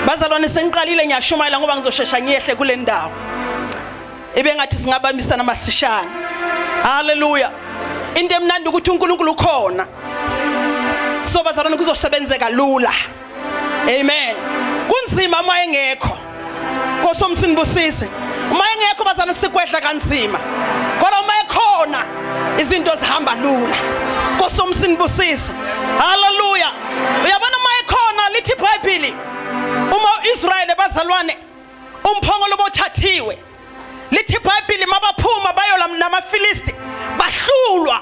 Bazalwane sengiqalile ngiyashumayela ngoba ngizoshesha ngiyehle kule ndawo. Ngathi singabambisana masishana. Hallelujah. Into emnandi ukuthi uNkulunkulu ukhona. So bazalwane kuzosebenzeka lula. Amen. Kunzima uma engekho. Nkosomsinibusise. Uma engekho bazalwane sikwehla kanzima. Kodwa uma ekhona izinto zihamba lula. Nkosomsinibusise. Hallelujah. Uyabona uma ekhona lithi iBhayibheli uma uIsrayeli bazalwane umphongolo bothathiwe. Lithi iBhayibheli mabaphuma bayola namaFilisti bahlulwa.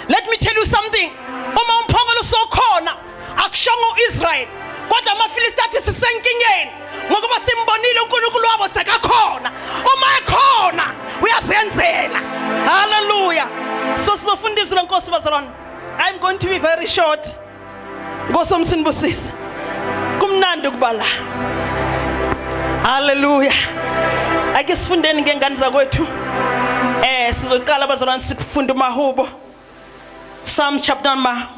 Let me tell you something. Uma umphongolo sokhona akushongo uIsrael kodwa amaFilisti athi sisenkingeni ngoba simbonile uNkulunkulu wabo sekakhona. Uma ekhona uyazenzela. Hallelujah. So sizofundiswa lenkosi bazalwane. I'm going to be very short. Nkosomsinibusise. Kumnandi kubala. Hallelujah. Ake sifundeni ngengane zakwethu. Sizoqala bazalwane sifunda uMahubo. Psalm chapter number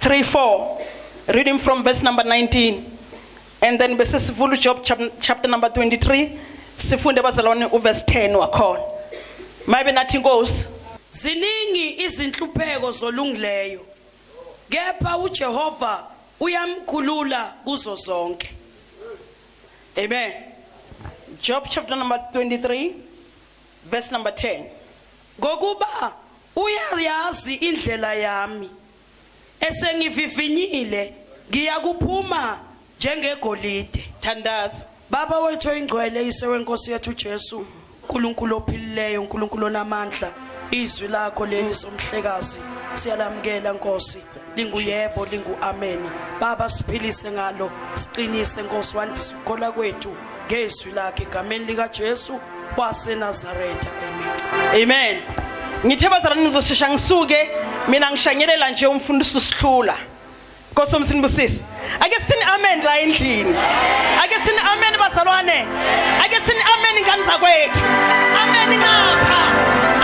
3-4. Reading from verse number 19. And then bese sivula Job chapter number 23. Sifunde bazalwane uverse 10 wakhona. Mayibe nathi Nkosi. Ziningi izinhlupheko zolungileyo. Kepha uJehova uyamkhulula kuzo zonke. Amen. Job chapter number 23 verse number 10. Ngokuba uyayazi indlela yami. Esengivivinyile ngiyakuphuma njengegolide. Thandaza. Baba wethu oyingcwele ise wenkosi yethu Jesu, uNkulunkulu ophilileyo, uNkulunkulu onamandla, izwi lakho leli somhlekazi siyalamkela Nkosi. Linguyebo linguameni. Baba siphilise ngalo, siqinise Nkosi, wandise ukukholwa kwethu ngezwi lakhe egameni lika Jesu waseNazaretha. Amen. Amen. Ngithe bazalwane nizoshesha ngisuke mina ngishanyelela nje umfundisi usihlula. Nkosomsinibusise. Ake sithini amen la endlini. Ake sithini amen bazalwane. Ake sithini amen ngani zakwethu. Amen ngapha.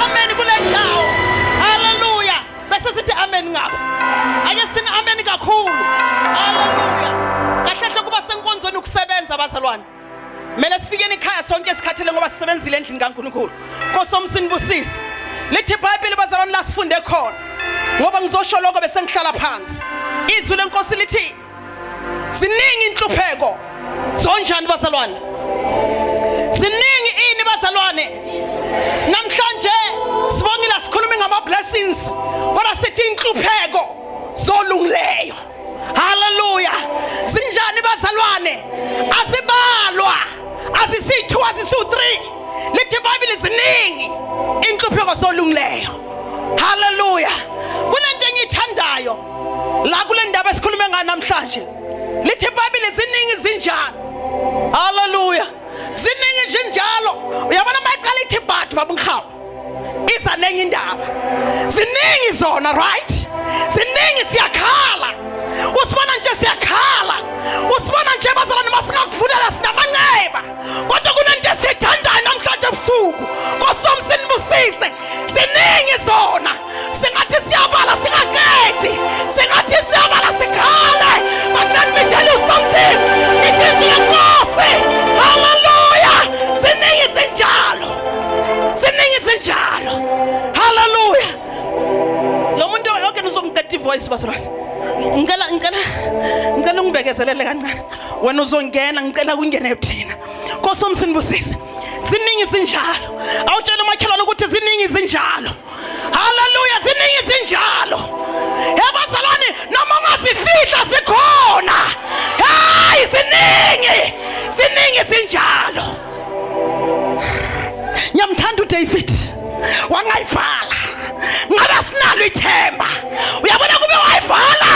Amen kule ndawo. Hallelujah. Bese sithi amen ngapha. Ake sithini amen kakhulu. Hallelujah. Kahle kuba senkonzweni ukusebenza bazalwane. Mele sifikeni ekhaya sonke esikhathile ngoba sisebenzile endlini kaNkulunkulu. Nkosomsinibusise. Lithi iBhayibheli bazalwane la sifunde khona. Ngoba ngizosho lokho bese ngihlala phansi. Izwi lenkosi lithi ziningi inhlupheko zonjani bazalwane. Ziningi ini bazalwane. Namhlanje sibongile sikhuluma ngama blessings kodwa sithi inhlupheko zolungileyo. Hallelujah. Zinjani bazalwane? Asibalwa. Asisi2 asisi3. Lithi iBhayibheli ziningi inhlupheko zolungileyo. Hallelujah. Kunento engithandayo la kule ndaba esikhulume ngayo namhlanje. Lithi iBhayibheli ziningi zinjalo. Hallelujah. Ziningi zinjalo. Uyabona mayiqala ithi bathu babunghawu. Isa nenye indaba. Ziningi zona, right? Ziningi siyakhala. Usibona nje siyakhala. Usibona nje bazalwane masingakuvunela sinamanxeba. Kodwa kunento esithandayo namhlanje ebusuku. Nkosomsinibusise. Ziningi zona. Singathi siyabala singaqedi. Singathi siyabala sikhale. But let me tell you something. It is inkosi. Hallelujah. Ziningi zinjalo. Ziningi zinjalo. Hallelujah. Lo muntu yonke uzongithatha ivoice bazalwane. Ngicela ungibekezelele kancane. Wena uzongena ngicela kungene kuthina. Nkosomsinibusise. Ziningi zinjalo. Awutshela umakhelwane ukuthi ziningi zinjalo. Hallelujah. Ziningi zinjalo. Bazalwane noma ungasifihla sikhona. Hey ziningi. Ziningi zinjalo. Ngiyamthanda uDavid. Wangayivala. Ngabe sinalo ithemba. Uyabona kube wayivala.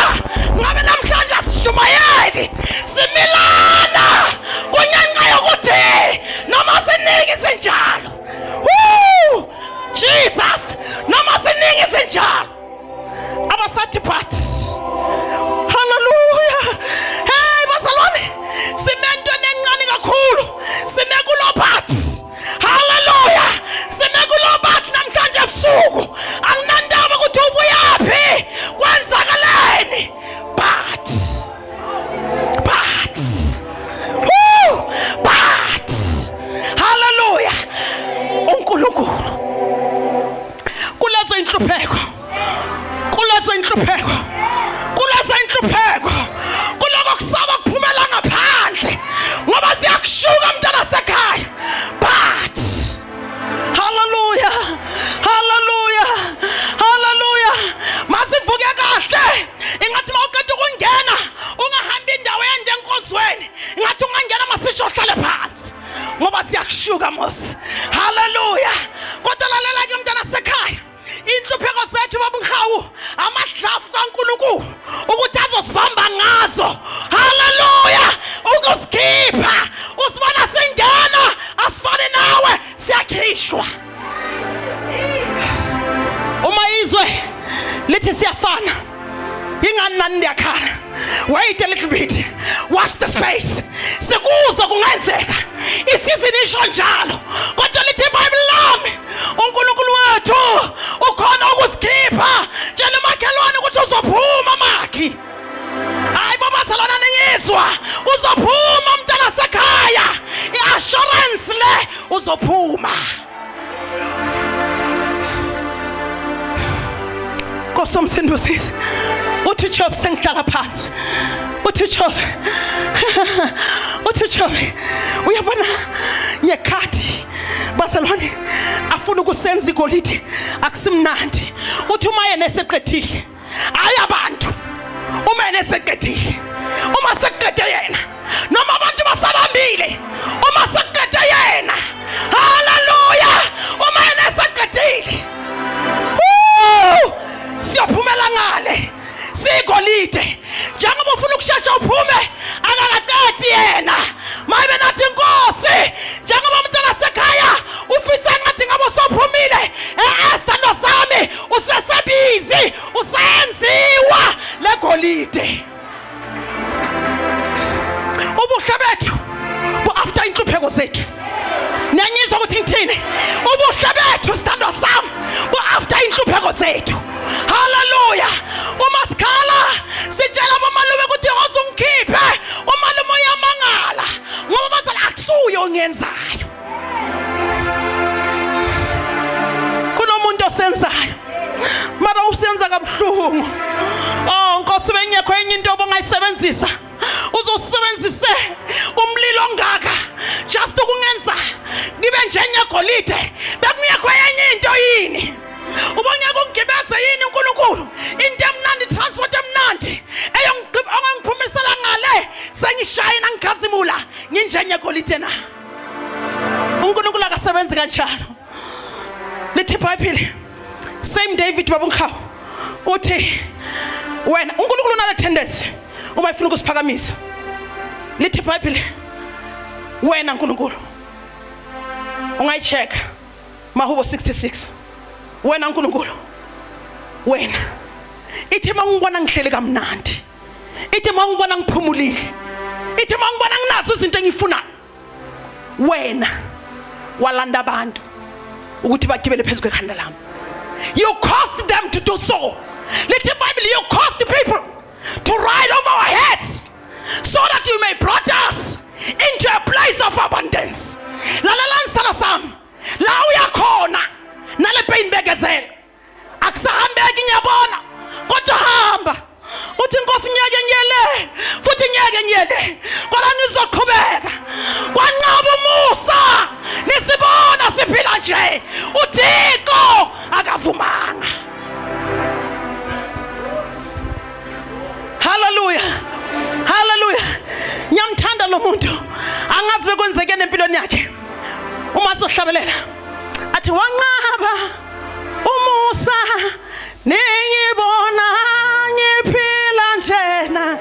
Ngabe namhlanje asishumayeli. Similana. Kunyanqa yokuthi noma siningi zinjalo. Jesus. Noma siningi zinjalo. Abasathi phathi. Hallelujah. Hey bazalwane. Nkosi. Hallelujah. Kodwa lalela ke mntana sekhaya. Inhlupheko zethu babunghawu amadlafu kaNkulunkulu ukuthi azosibamba ngazo. Hallelujah. Ukusikhipha usibona singena asifane nawe siyakhishwa. Uma izwe lithi siyafana ingani nani ndiyakhala. Wait a little bit. Watch the space. Sekuzo kungenzeka isizini isho njalo kodwa lithi iBhayibheli lami uNkulunkulu wethu ukhona ukusikhipha tshela umakhelwane ukuthi uzophuma makhi. Hayi baba salona ningizwa uzophuma mntana sekhaya iassurance le uzophuma. Kosomsindusisi uthi Job sengihlala phansi uthi Job uyabona ngekhathi baselwane afuna ukusenza igolide akusimnandi uthi uma yena eseqedile hayi abantu uma yena eseqedile uma seqede yena noma abantu basabambile uma seqede yena haleluya uma yena eseqedile siyophumela ngale sigolide njengoba ufuna ukushesha uphume akakaqedi yena mayibe nathi Nkosi njengoba umntana sekhaya ufisa ngathi ngabo sophumile Esther nosami usesebizi usenziwa legolide ubuhle bethu after inhlupheko zethu niyanyizwa ukuthi ngithini ubuhle bethu sithandwa sami after inhlupheko zethu. Hallelujah. Uma sikhala sitshela abamalume ukuthi uzungikhiphe umalume uyamangala ngoba bazali akusuyo ongenzayo kunomuntu osenzayo mara usenza kabuhlungu. Nkosi bengekho enye into obongayisebenzisa uzosebenzise umlilo ongaka just ukungenza ngibe njengegolide bekungekho enye into yini ubongeke ungibeze yini uNkulunkulu into emnandi transport emnandi eyongiphumisela ngale sengishayina ngikhazimula nginjengegolide na uNkulunkulu akasebenzi kanjalo. Lithi iBhayibheli same David babunghawu uthi wena uNkulunkulu unale tendency uma efuna ukusiphakamisa. Lithi iBhayibheli wena uNkulunkulu ungayicheck Mahubo 66 wena uNkulunkulu wena ithi mangibona ngihlele kamnandi ithi mangibona ngiphumulile ithi mangibona nginazo izinto engifuna wena walanda abantu ukuthi bagibele phezulu kwekhanda lami. You caused them to do so. Lithi iBhayibheli you caused the people to ride over our heads so that you may brought us into a place of abundance. Lalalani sithanda sami la uyakhona nale pain begezela akusahambeki ngiyabona kodwa hamba uthi Nkosi ngiyeke ngiyele futhi ngiyeke ngiyele kodwa ngizoqhubeka kwanqaba umusa nisibona siphila nje uThixo akavumanga. Hallelujah. Hallelujah. Ngiyamthanda lo muntu angazi bekwenzekene empilweni yakhe uma sohlabelela athi wanqaba umusa ningibona ngiphila njena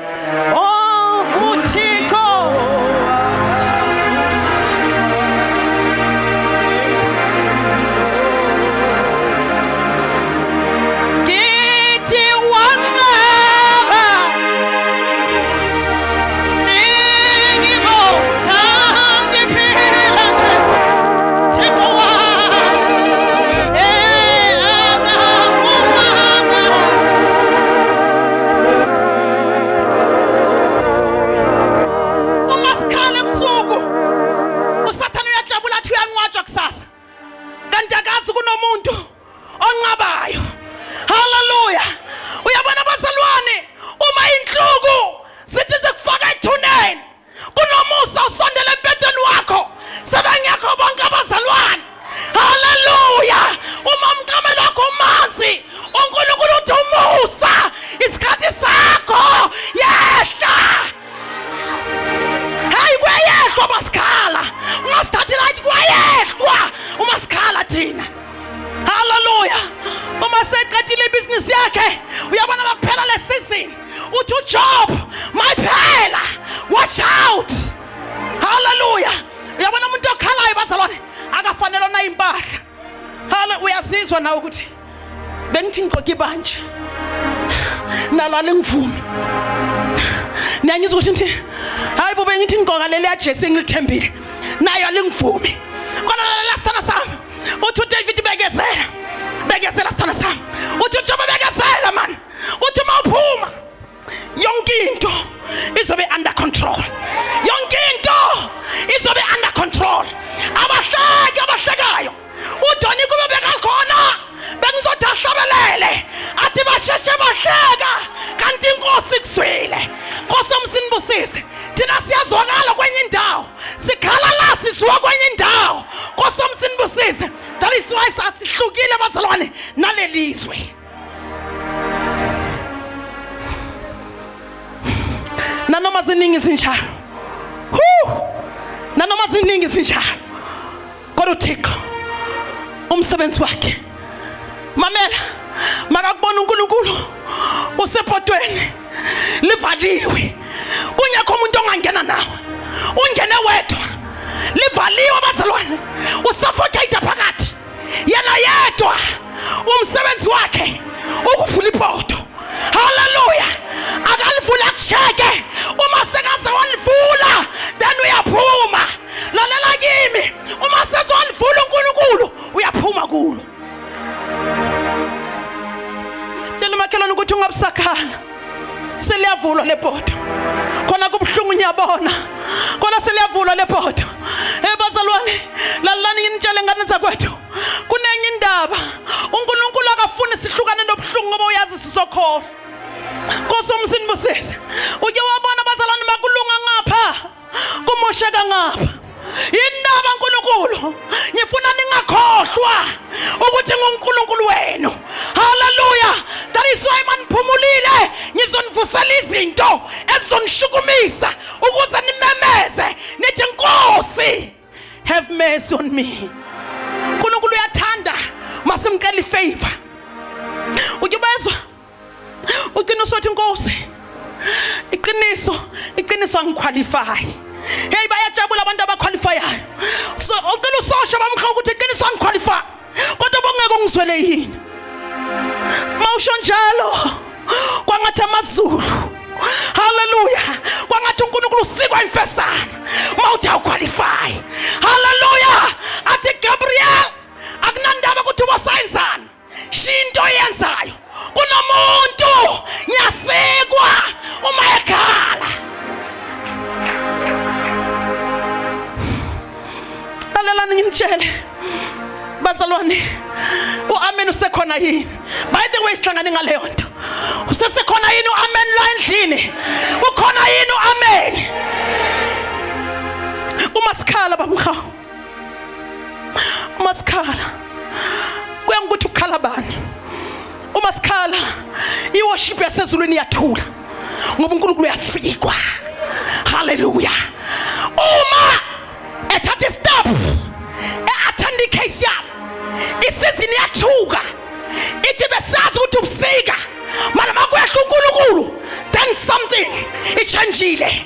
uThixo kithi wanqaba ningibona ngiphila ungafanele na impahla. Hala uyazizwa nawe ukuthi bengithi ngigqoke ibanje nalala ngivumi. Niyanyizwa ukuthi ngithi hayi bo bengithi ngigqoka leli jesi engilithembile nayo alingivumi. Kodwa la sithanda sami uthi uDavid bekezela sithanda sami. Uthi uJobe bekezela man. Uthi mawuphuma yonke into izobe under control. Yonke into izobe under control. Abahlekayo uDoni kube bekakhona bengizothi ahlabelele athi basheshe bahleka kanti inkosi kuswile. Nkosi umsinibusise thina siyazwakala kwenye indawo sikhala la sisuka kwenye indawo. Nkosi umsinibusise that is why sasihlukile bazalwane nalelizwe. Nanoma ziningi zinjalo. Nanoma ziningi zinjalo. Kodwa uThixo umsebenzi wakhe. Mamela makakubona uNkulunkulu usepotweni livaliwe. Kungekho umuntu ongangena nawe. Ungene wedwa. Livaliwe bazalwane. Usuffocate phakathi. Yena yedwa umsebenzi wakhe ukuvula ipoto. Hallelujah. Akalivula kucheke uma sekaze walivula then uyaphuma. Lalela kimi uma sezwalivula uNkulunkulu uyaphuma kulo. Tell makhelwane ukuthi ungabusakhala. Seliyavula lepoto. Khona kubhlungu nyabona. Khona seliyavula lepoto. Bazalwane lalani ngitshele ngane zakwethu. Kunenye indaba. uNkulunkulu akafuni sihlukane nobhlungu ngoba uyazi sisokhola. Nkosi umsinibusise. Uke wabona bazalwane makulunga ngapha. Kumosheka ngapha. Indaba uNkulunkulu ngifuna ningakhohlwa ukuthi nguNkulunkulu wenu. Hallelujah. That is why maniphumulile ngizonivusela izinto ezizonishukumisa ukuze nimemeze nithi Nkosi have mercy on me. uNkulunkulu uyathanda masimcela ifavor. Ukubezwa uqina usothi Nkosi iqiniso angiqualify. Hey bayajabula abantu abaqualifyayo. So uqina usosha bamkha ukuthi iqiniso angiqualify. Kodwa bongeke ungizwele yini? Mawusho njalo kwangathi amazulu. Hallelujah. Kwangathi uNkulunkulu usikwa imfesana. Mawuthi awuqualify. Hallelujah. Athi Gabriel akunandaba ukuthi wasayenzana. Shinto yenzayo. Kunomuntu nyasikwa uma ekhala. Lalelani ngimtshele bazalwane uamen usekhona yini? By the way sihlangane ngaleyo nto. Usesekhona yini uamen la endlini? Ukhona yini uamen? Umasikhala bamkha. Umasikhala kuya ngokuthi ukhala bani. Umasikhala iworship yasezulwini yathula ngoba uNkulunkulu uyasikwa. Hallelujah. Uma ethatha step eattend case yami isizini yathuka ithi besazi ukuthi ubusika mana makwehla uNkulunkulu then something ichangeile.